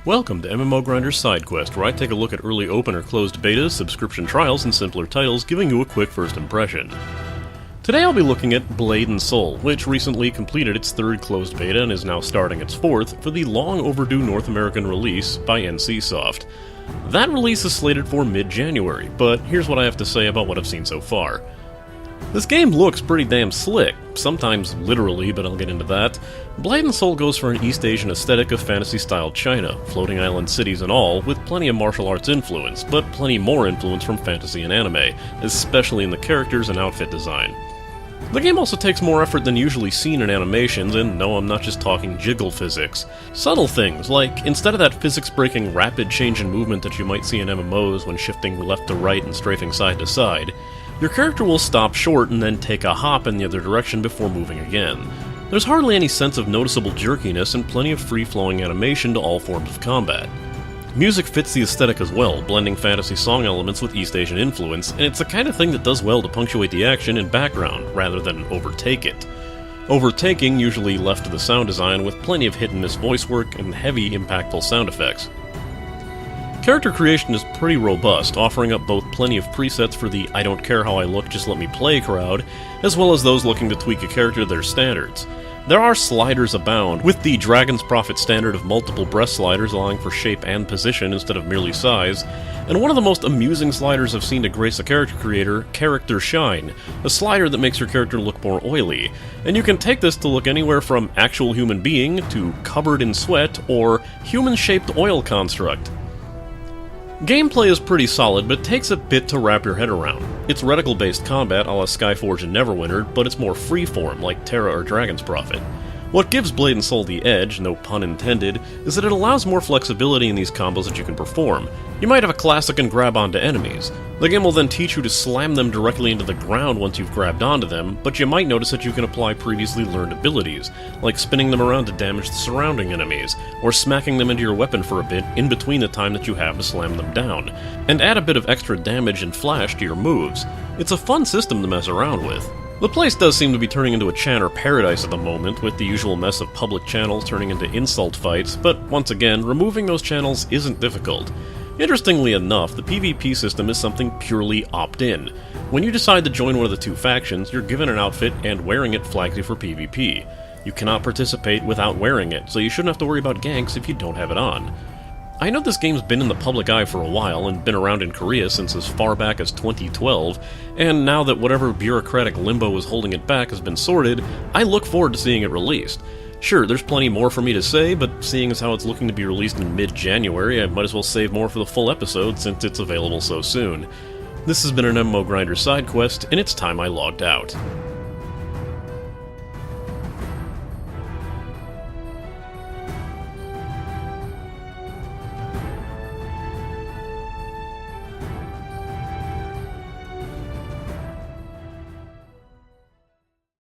Welcome to MMO Grinder Sidequest, where I take a look at early open or closed betas, subscription trials, and simpler titles, giving you a quick first impression. Today I'll be looking at Blade & Soul, which recently completed its third closed beta and is now starting its fourth for the long overdue North American release by NCSoft. That release is slated for mid-January, but here's what I have to say about what I've seen so far. This game looks pretty damn slick, sometimes literally, but I'll get into that. Blade & Soul goes for an East Asian aesthetic of fantasy-style China, floating island cities and all, with plenty of martial arts influence, but plenty more influence from fantasy and anime, especially in the characters and outfit design. The game also takes more effort than usually seen in animations, and no, I'm not just talking jiggle physics. Subtle things, like instead of that physics-breaking rapid change in movement that you might see in MMOs when shifting left to right and strafing side to side, your character will stop short and then take a hop in the other direction before moving again. There's hardly any sense of noticeable jerkiness and plenty of free-flowing animation to all forms of combat. Music fits the aesthetic as well, blending fantasy song elements with East Asian influence, and it's the kind of thing that does well to punctuate the action and background, rather than overtake it. Overtaking usually left to the sound design with plenty of hit-and-miss voice work and heavy, impactful sound effects. Character creation is pretty robust, offering up both plenty of presets for the I don't care how I look, just let me play crowd, as well as those looking to tweak a character to their standards. There are sliders abound, with the Dragon's Prophet standard of multiple breast sliders allowing for shape and position instead of merely size, and one of the most amusing sliders I've seen to grace a character creator, Character Shine, a slider that makes your character look more oily, and you can take this to look anywhere from actual human being to covered in sweat or human-shaped oil construct. Gameplay is pretty solid, but it takes a bit to wrap your head around. It's reticle-based combat a la Skyforge and Neverwinter, but it's more freeform, like Terra or Dragon's Prophet. What gives Blade & Soul the edge, no pun intended, is that it allows more flexibility in these combos that you can perform. You might have a classic and grab onto enemies. The game will then teach you to slam them directly into the ground once you've grabbed onto them, but you might notice that you can apply previously learned abilities, like spinning them around to damage the surrounding enemies, or smacking them into your weapon for a bit in between the time that you have to slam them down, and add a bit of extra damage and flash to your moves. It's a fun system to mess around with. The place does seem to be turning into a chanter paradise at the moment, with the usual mess of public channels turning into insult fights, but once again, removing those channels isn't difficult. Interestingly enough, the PvP system is something purely opt-in. When you decide to join one of the two factions, you're given an outfit, and wearing it flags you for PvP. You cannot participate without wearing it, so you shouldn't have to worry about ganks if you don't have it on. I know this game's been in the public eye for a while and been around in Korea since as far back as 2012, and now that whatever bureaucratic limbo was holding it back has been sorted, I look forward to seeing it released. Sure, there's plenty more for me to say, but seeing as how it's looking to be released in mid-January, I might as well save more for the full episode since it's available so soon. This has been an MMO Grinder Sidequest, and it's time I logged out.